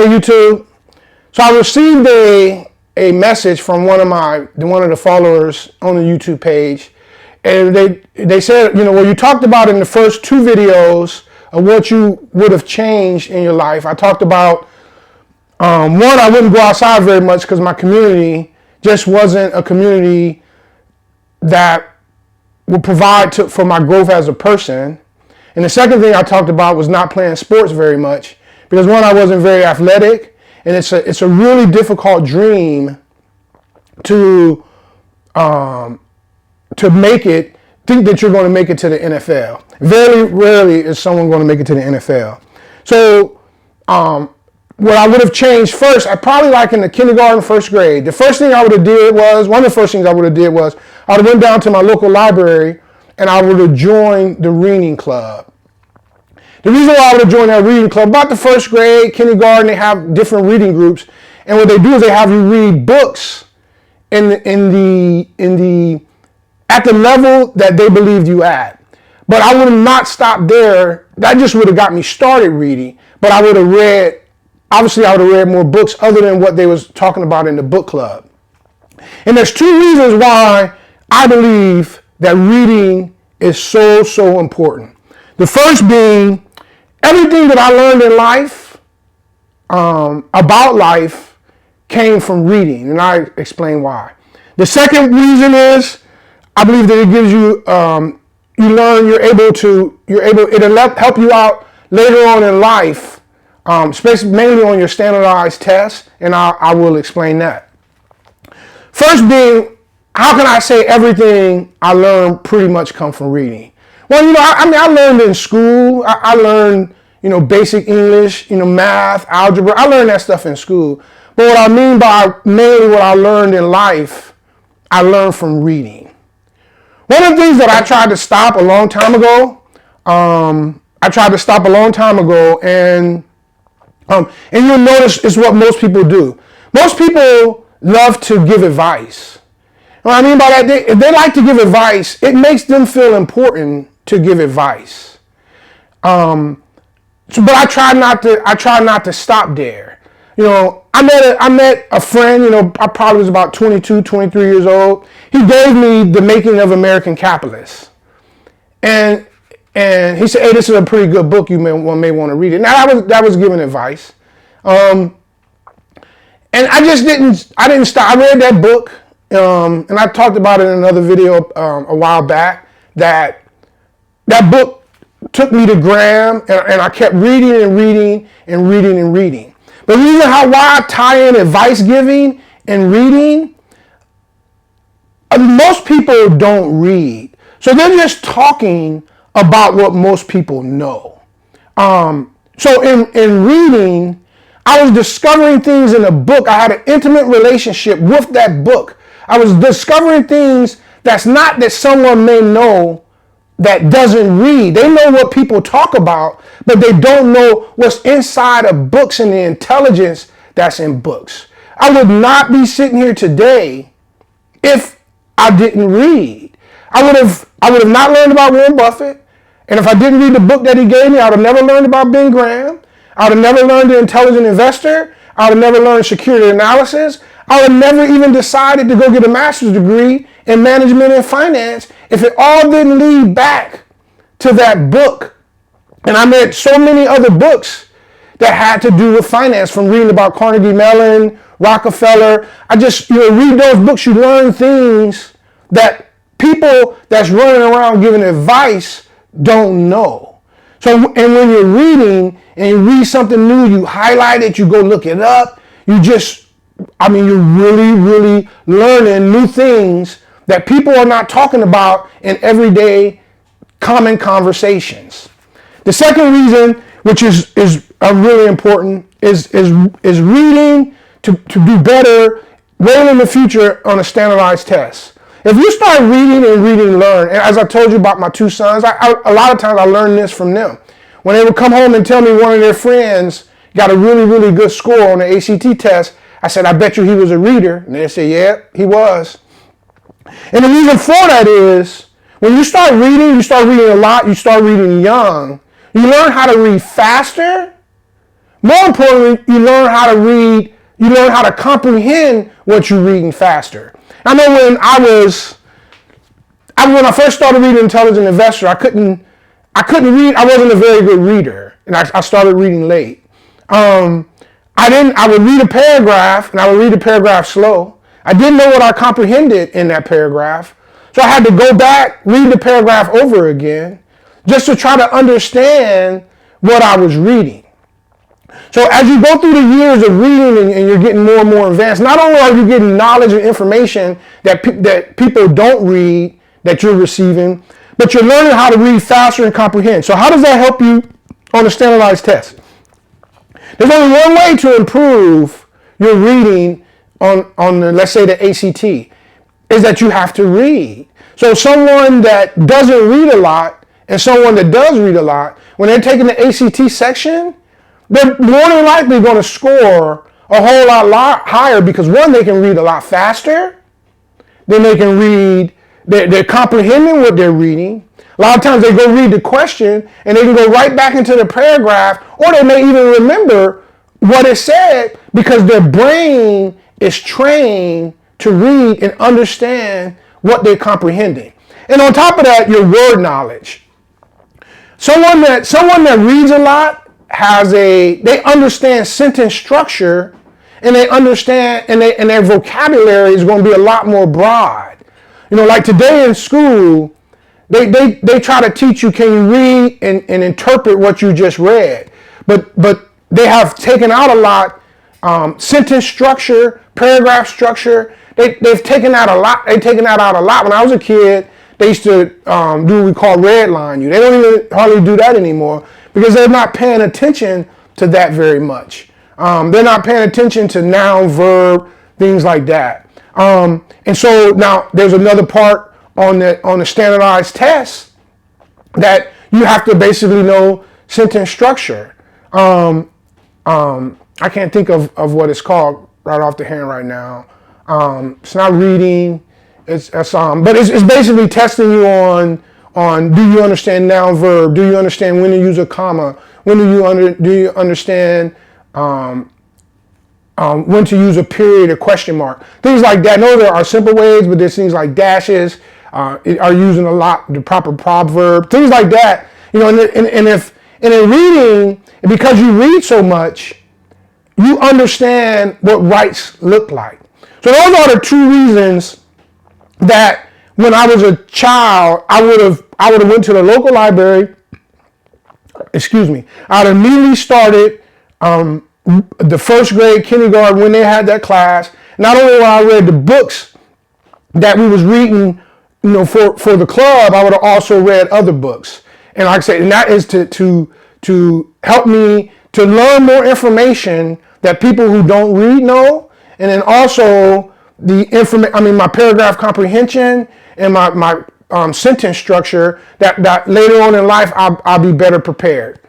YouTube. So I received a message from one of the followers on the YouTube page, and they said, well, you talked about in the first 2 videos of what you would have changed in your life. I talked about one, I wouldn't go outside very much because my community just wasn't a community that would provide for my growth as a person. And the second thing I talked about was not playing sports very much because, one, I wasn't very athletic, and it's a really difficult dream to make it, think that you're going to make it to the NFL. Very rarely is someone going to make it to the NFL. So what I would have changed first, I probably like in the kindergarten, first grade, the first thing I would have did was, one of the first things I would have did was, I would have went down to my local library and I would have joined the reading club. The reason why I would have joined that reading club, about the first grade, kindergarten, they have different reading groups. And what they do is they have you read books at the level that they believed you at. But I would have not stopped there. That just would have got me started reading. But I would have read, obviously I would have read more books other than what they was talking about in the book club. And there's 2 reasons why I believe that reading is so important. The first being, everything that I learned in life, about life, came from reading, and I explain why. The second reason is, I believe that it gives you, it'll help you out later on in life, especially mainly on your standardized tests, and I will explain that. First being, how can I say everything I learned pretty much come from reading? Well, I learned in school. I learned, basic English, math, algebra. I learned that stuff in school. But what I mean by mainly what I learned in life, I learned from reading. One of the things that I tried to stop a long time ago, and you'll notice is what most people do. Most people love to give advice. What I mean by that, if they like to give advice, it makes them feel important to give advice. But I try not to stop there. I met a friend, I probably was about 22, 23 years old. He gave me The Making of American Capitalists. And he said, hey, this is a pretty good book. You may want to read it. Now, that was giving advice. And I didn't stop. I read that book. And I talked about it in another video a while back, that book took me to Graham, and I kept reading and reading and reading and reading. But the reason why I tie in advice giving and reading, most people don't read. So they're just talking about what most people know. So in reading, I was discovering things in a book. I had an intimate relationship with that book. I was discovering things that someone may know that doesn't read. They know what people talk about, but they don't know what's inside of books and the intelligence that's in books. I would not be sitting here today if I didn't read. I would have not learned about Warren Buffett. And if I didn't read the book that he gave me, I would have never learned about Ben Graham. I would have never learned The Intelligent Investor. I would have never learned security analysis. I would have never even decided to go get a master's degree in management and finance if it all didn't lead back to that book. And I read so many other books that had to do with finance, from reading about Carnegie Mellon, Rockefeller. I just, read those books, you learn things that people that's running around giving advice don't know. So, and when you're reading and you read something new, you highlight it, you go look it up, you're really, really learning new things that people are not talking about in everyday common conversations. The second reason, which is really important, is reading to do better way in the future on a standardized test. If you start reading and learn, and as I told you about my 2 sons, a lot of times I learned this from them. When they would come home and tell me one of their friends got a really, really good score on the ACT test, I said, I bet you he was a reader. And they said, yeah, he was. And the reason for that is, when you start reading a lot, you start reading young, you learn how to read faster, More importantly, you learn how to read, you learn how to comprehend what you're reading faster. I know when I first started reading Intelligent Investor, I couldn't read. I wasn't a very good reader, and I started reading late. I would read a paragraph, and I would read the paragraph slow. I didn't know what I comprehended in that paragraph, so I had to go back, read the paragraph over again, just to try to understand what I was reading. So as you go through the years of reading and you're getting more and more advanced, not only are you getting knowledge and information that people don't read that you're receiving, but you're learning how to read faster and comprehend. So how does that help you on a standardized test? There's only one way to improve your reading on the, let's say, the ACT, is that you have to read. So someone that doesn't read a lot and someone that does read a lot, when they're taking the ACT section, they're more than likely going to score a whole lot higher because, one, they can read a lot faster. Then they can read, they're comprehending what they're reading. A lot of times they go read the question and they can go right back into the paragraph, or they may even remember what it said because their brain is trained to read and understand what they're comprehending. And on top of that, your word knowledge. Someone that reads a lot they understand sentence structure, and they understand, and their vocabulary is going to be a lot more broad. Like today in school, they try to teach you, can you read and interpret what you just read, but they have taken out a lot, sentence structure, paragraph structure. They've taken out a lot. They've taken that out a lot. When I was a kid, they used to do what we call redline you. They don't even hardly do that anymore because they're not paying attention to that very much. They're not paying attention to noun, verb, things like that. And so now there's another part on the standardized test that you have to basically know sentence structure. I can't think of what it's called right off the hand right now. It's not reading. But it's basically testing you on do you understand noun, verb? Do you understand when to use a comma? When do you understand when to use a period or question mark? Things like that. No, there are simple ways, but there's things like dashes. Are using a lot the proper proverb, things like that. And in reading, because you read so much, you understand what rights look like. So those are the two reasons that when I was a child, I would have went to the local library. Excuse me. I'd immediately started the first grade, kindergarten, when they had that class. Not only when I read the books that we was reading, for the club, I would have also read other books. And like I said, and that is to help me to learn more information that people who don't read know, and then also my paragraph comprehension and my sentence structure that later on in life I'll be better prepared.